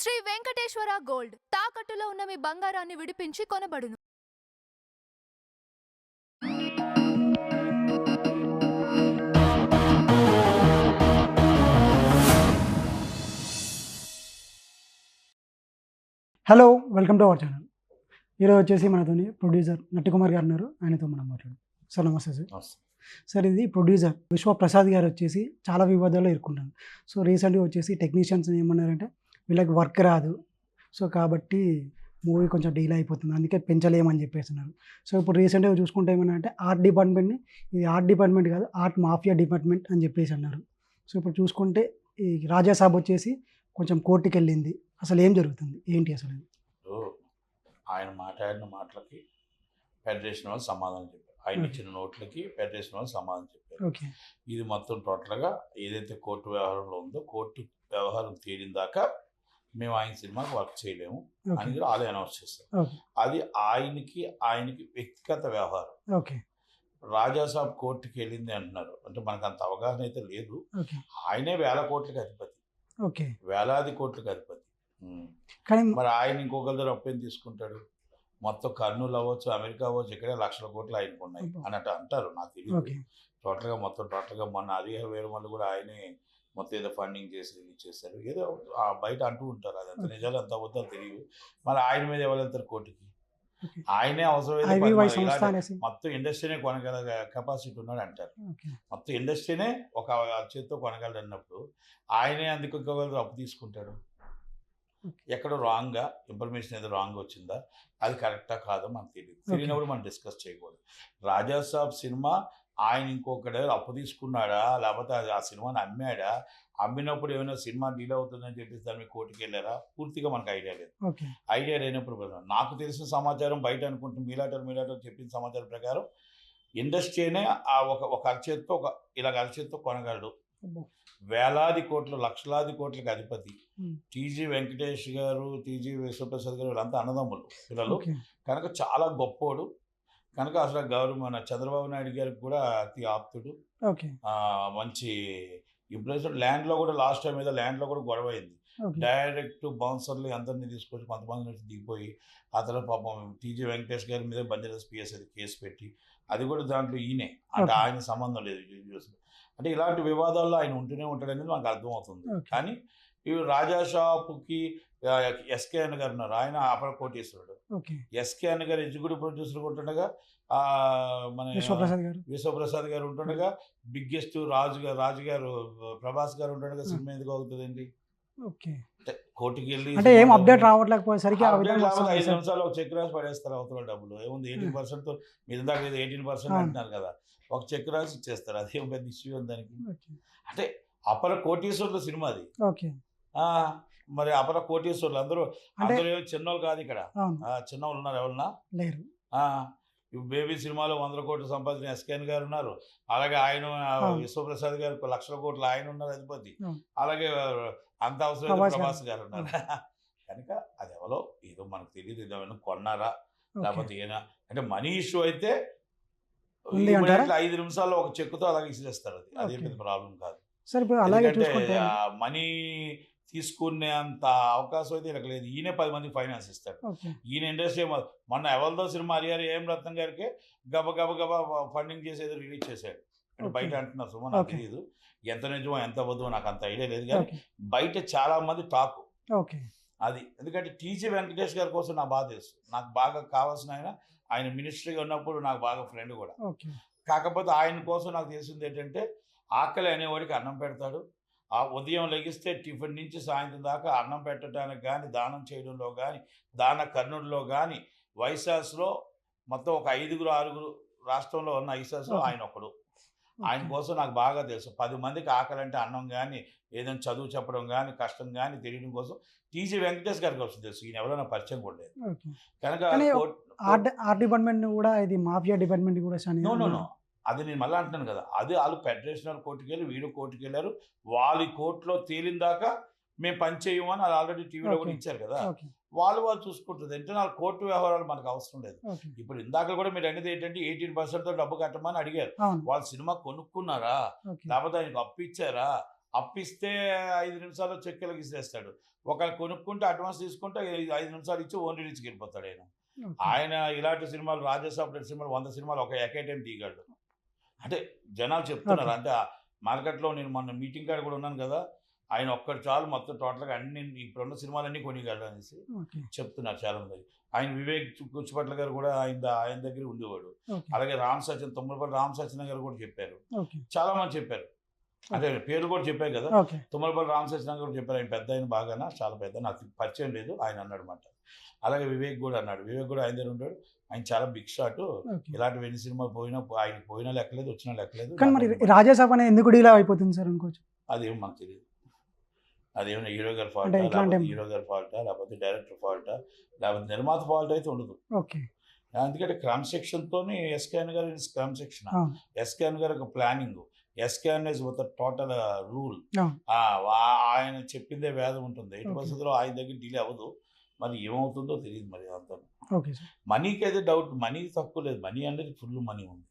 Shri Venkateswara gold తాకట్టులో ఉన్న మీ బంగారాన్ని విడిపించి కొనబడును. Hello, welcome to our channel. ఈరోజు వచ్చేసి మనతోని ప్రొడ్యూసర్ నట్టికుమార్ గారు ఉన్నారు. ఆయనతో మనం మాట్లాడు. సార్ నమస్తే సార్. సార్ ఇది ప్రొడ్యూసర్ విశ్వప్రసాద్ గారు వచ్చేసి చాలా వివాదాల్లో ఇరుక్కుంటారు. సో రీసెంట్గా వచ్చేసి టెక్నీషియన్స్ ఏమన్నారంటే వీళ్ళకి వర్క్ రాదు, సో కాబట్టి మూవీ కొంచెం డీలే అయిపోతుంది, అందుకే పెంచలేమని చెప్పేస్తున్నారు. సో ఇప్పుడు రీసెంట్గా చూసుకుంటే ఏమన్నా అంటే ఆర్ట్ డిపార్ట్మెంట్ని ఇది ఆర్ట్ డిపార్ట్మెంట్ కాదు, ఆర్ట్ మాఫియా డిపార్ట్మెంట్ అని చెప్పేసి అన్నారు. సో ఇప్పుడు చూసుకుంటే ఈ రాజా సాబ్ వచ్చేసి కొంచెం కోర్టుకి వెళ్ళింది. అసలు ఏం జరుగుతుంది, ఏంటి అసలు? ఆయన మాట్లాడిన మాటలకి ఫెడరేషన్ వాళ్ళు సమాధానం చెప్పారు. ఆయన ఇచ్చిన నోట్లకి ఫెడరేషన్ వాళ్ళు సమాధానం చెప్పారు. ఓకే, ఇది మొత్తం టోటల్గా ఏదైతే కోర్టు వ్యవహారంలో ఉందో కోర్టు వ్యవహారం తీరిన దాకా మేము ఆయన సినిమాకి వర్క్ చేయలేము అని కూడా వాళ్ళే అనౌన్స్ చేస్తారు. అది ఆయనకి వ్యక్తిగత వ్యవహారం. ఓకే, రాజాసాబ్ కోర్టుకి వెళ్ళింది అంటున్నారు, అంటే మనకు అంత అవగాహన అయితే లేదు. ఆయనే 1000 కోట్లకి అధిపతి, ఓకే, వేలాది కోట్లకి అధిపతి. కానీ మరి ఆయన ఇంకొకరి దగ్గర అప్పేం తీసుకుంటాడు? మొత్తం కర్నూలు అవ్వచ్చు, అమెరికా అవ్వచ్చు, ఇక్కడే 1,00,000 కోట్లు ఆయనకు ఉన్నాయి అన్నట్టు అంటారు. నాకు తెలియదు టోటల్గా మొన్న అధికార వేరే వాళ్ళు కూడా ఆయనే మొత్తం ఏదో ఫండింగ్ చేసి రిలీజ్ చేశారు, ఏదో బయట అంటూ ఉంటారు. అది అంత నిజాలు ఎంత అవుతుందో తెలియదు. మరి ఆయన మీద ఎవరు వెళ్తారు కోర్టుకి? ఆయనే అవసరమైతే మొత్తం ఇండస్ట్రీనే కొనగల కెపాసిటీ ఉన్నాడు అంటారు. మొత్తం ఇండస్ట్రీనే ఒక చేతితో కొనగలడు అన్నప్పుడు ఆయనే అందుకు ఇంకొకరు అప్పు తీసుకుంటాడు. ఎక్కడో రాంగ్గా ఇన్ఫర్మేషన్ ఏదో రాంగ్ వచ్చిందా, అది కరెక్టా కాదో మనకు తెలియదు. తెలియనప్పుడు మనం డిస్కస్ చేయకూడదు. రాజాసాబ్ సినిమా ఆయన ఇంకొకటి అప్పు తీసుకున్నాడా, లేకపోతే ఆ సినిమాని అమ్మాడా, అమ్మినప్పుడు ఏమైనా సినిమా డీల్ అవుతుందని చెప్పేసి దాని కోర్టుకి వెళ్ళారా, పూర్తిగా మనకు ఐడియా లేదు. ఐడియా లేనప్పుడు నాకు తెలిసిన సమాచారం బయట అనుకుంటున్నాం, మీలాటర్ చెప్పిన సమాచారం ప్రకారం ఇండస్ట్రీనే ఒక అరచేత్తో ఇలాగ అరచేత్తో కొనగలడు. వేలాది కోట్లు, లక్షలాది కోట్లకి అధిపతి. టీజీ వెంకటేష్ గారు, టీజీ విశ్వప్రసాద్ గారు వీళ్ళంతా అన్నదమ్ములు పిల్లలు కనుక చాలా గొప్పోడు కనుక అసలు మన చంద్రబాబు నాయుడు గారికి కూడా అతి ఆప్తుడు, మంచి ఇంప్రెషన్. ల్యాండ్లో కూడా లాస్ట్ టైం ఏదో ల్యాండ్లో కూడా గొడవ అయింది. డైరెక్ట్ బౌన్సర్లు అందరినీ తీసుకొచ్చి కొంతమంది నుంచి దిగిపోయి ఆ తర్వాత పాపం టీజీ వెంకటేష్ గారి మీద బంజారాస్ పిఎస్ అది కేసు పెట్టి అది కూడా దాంట్లో ఈయనే, అంటే ఆయన సంబంధం లేదు. అంటే ఇలాంటి వివాదాల్లో ఆయన ఉంటూనే ఉంటాడనేది మనకు అర్థమవుతుంది. కానీ ఇవి రాజా షాపుకి ఎస్కేఎన్ గారు ఉన్నారు, ఆయన అపర కోటీశ్వరుడు. ఎస్కేఎన్ గారు ఎగ్జిక్యూటివ్ ప్రొడ్యూసర్ ఉంటుండగా మన విశ్వప్రసాద్ గారు ఉంటుండగా బిగ్గెస్ట్ రాజుగారు ప్రభాస్ గారు ఉంటుండగా సినిమా ఎందుకు అవుతుందండి? కోర్టుకి వెళ్ళి ఏం అప్డేట్ రావట్లేకపోయేసరికి 5 నిమిషాలు ఒక చెక్ రాసి పడేస్తారు అవతల. డబ్బులు ఏముంది, 18% మీరు ఇందాక 18% అంటున్నారు కదా, ఒక చెక్ రాసి ఇచ్చేస్తారు. అదేం పెద్ద ఇష్యూ ఉంది దానికి? అంటే అపర కోటీశ్వరుల సినిమా అది. మరి అపర కోటీశ్వరులు అందరూ చిన్నోళ్ళు కాదు, ఇక్కడ చిన్నవాళ్ళు ఉన్నారు ఎవరన్నా లేరు. బేబీ సినిమాలో 100 కోట్లు సంపాదించిన ఎస్కేఎన్ గారు ఉన్నారు, అలాగే ఆయన విశ్వప్రసాద్ గారు 1,00,000 కోట్లు ఆయన ఉన్నారు అధిపతి, అలాగే అంత అవసరం ప్రభాస్ గారు ఉన్నారు. కనుక అది ఎవరో ఏదో మనకు తెలియదు, ఏదో కొన్నారా లేకపోతే ఏనా అంటే మనీ ఇష్యూ అయితే 5 నిమిషాల్లో ఒక చెక్కుతో అలాగే ఇసిరేస్తారు. అది పెద్ద ప్రాబ్లం కాదు. ఎందుకంటే మనీ తీసుకునే అంత అవకాశం అయితే ఇక్కడ లేదు. ఈయనే 10 మందికి ఫైనాన్స్ ఇస్తాడు. ఈయన ఇండస్ట్రీ మొన్న ఎవరిదో సినిమా హరిహరి ఏం రత్నం గారికి గబ ఫండింగ్ చేసి ఏదో రిలీజ్ చేశాడు. అంటే బయట అంటున్నారు సుమా, నాకు తెలియదు ఎంత నిజమో ఎంత వద్దో నాకు అంత ఐడియా లేదు, కానీ బయట చాలా మంది టాక్ అది. ఎందుకంటే టీజీ వెంకటేష్ గారి కోసం నా బాధ తెలుసు, నాకు బాగా కావాల్సిన ఆయన మినిస్ట్రీగా ఉన్నప్పుడు నాకు బాగా ఫ్రెండ్ కూడా. కాకపోతే ఆయన కోసం నాకు తెలిసింది ఏంటంటే ఆకలి అనేవాడికి అన్నం పెడతాడు. ఆ ఉదయం లెగిస్తే టిఫిన్ నుంచి సాయంత్రం దాకా అన్నం పెట్టడానికి కానీ, దానం చేయడంలో కానీ, దాన కర్ణుడిలో కానీ, వైశాస్లో మొత్తం ఒక 5-6 రాష్ట్రంలో ఉన్న వైశాస్లో ఆయన ఒకడు. ఆయన కోసం నాకు బాగా తెలుసు. 10 మందికి ఆకలి అంటే అన్నం కానీ, ఏదైనా చదువు చెప్పడం కానీ, కష్టం కానీ తెలియడం కోసం టీజీ వెంకటేష్ గారికి వస్తుంది తెలుసు. ఈయన ఎవరైనా పరిచయం కూడా లేదు. కనుక ఆర్ట్ డిపార్ట్మెంట్ కూడా ఇది మాఫియా డిపార్ట్మెంట్ కూడా నో అది నేను మళ్ళీ అంటున్నాను కదా, అది వాళ్ళు ఫెడరేషనల్ కోర్టుకి వెళ్ళి వీళ్ళు కోర్టుకి వెళ్ళారు. వాళ్ళ కోర్టులో తేలిన దాకా మేము పని చేయమని అది ఆల్రెడీ టీవీలో కూడా ఇచ్చారు కదా, వాళ్ళు చూసుకుంటుంది. అంటే నా కోర్టు వ్యవహారాలు మనకు అవసరం లేదు. ఇప్పుడు ఇందాక కూడా మీరు అనేది ఏంటంటే 18%తో డబ్బు కట్టమని అడిగారు. వాళ్ళు సినిమా కొనుక్కున్నారా లేకపోతే ఆయనకు అప్పు ఇచ్చారా, అప్పిస్తే 5 నిమిషాల్లో చెక్కెలకి ఇచ్చేస్తాడు. ఒకళ్ళు కొనుక్కుంటే అడ్వాన్స్ తీసుకుంటే 5 నిమిషాలు ఇచ్చి ఓన్ రిలీజ్కి వెళ్ళిపోతాడు ఆయన. ఓకే. ఆయన ఇలాంటి సినిమాలు రాజేసాబ్ సినిమాలు 100 సినిమాలు ఒక ఎకే టైం తీయగలడు. అంటే జనాలు చెప్తున్నారు. ఓకే. అంటే ఆ మార్కెట్లో నేను మొన్న మీటింగ్ కాడ కూడా ఉన్నాను కదా, ఆయన ఒక్కడు చాలు మొత్తం టోటల్గా అన్ని ఇప్పుడున్న సినిమాలన్నీ కొనిగలడు అనేసి ఓకే. చెప్తున్నారు చాలా మంది. ఆయన వివేక్ కుచ్చిపట్ల గారు కూడా ఆయన దగ్గర ఉండేవాడు. ఓకే. అలాగే తుమ్మలపల్లి రామ్ సత్యనారాయణ గారు కూడా చెప్పారు. ఓకే. చాలా మంది చెప్పారు. అంటే పేర్లు కూడా చెప్పారు కదా. ఓకే. తుమ్మలపల్లి రామ్ సత్యనారాయణ గారు చెప్పారు. ఆయన పెద్ద ఆయన బాగానా, చాలా పెద్ద, నాకు పరిచయం లేదు, ఆయన అన్నాడు మాట. అలాగే వివేక్ కూడా అన్నాడు. వివేక్ కూడా ఆయన దగ్గర ఉంటాడు. ఆయన చాలా బిగ్ షాట్. ఓకే. ఇలాంటి వెండి సినిమా ఆయన పోయినా లెక్కలేదు, వచ్చినా లెక్కలేదు. కానీ మరి రాజాసాబ్ అనేది ఎందుకు డీలా అయిపోతుంది సార్ అనుకోవచ్చు? అదేమో మాకు తెలియదు. అదేమైనా హీరో గారి ఫాల్టా, అంటే లేకపోతే ఇట్లాంటి హీరో గారి ఫాల్టా, లేకపోతే డైరెక్టర్ ఫాల్టా, లేకపోతే నిర్మాత ఫాల్ట్ అయితే ఉండదు. ఓకే. ఎందుకంటే క్రమశిక్షణతోనే ఎస్కేఎన్ గారి క్రమశిక్షణ, అవును. ఎస్కేఎన్ గారి ఒక planning, SKN is with total rule. అవును. ఆయన చెప్పిందే వేదం ఉంటుంది. ఎటు ఓకే. పరిస్థితుల్లో ఆయన దగ్గర డిలే అవ్వదు. మరి ఏమవుతుందో తెలియదు. మరి అంత ఓకే సార్. మనీకి అయితే డౌట్, మనీ తక్కువ లేదు, మనీ అనేది ఫుల్ మనీ ఉంది.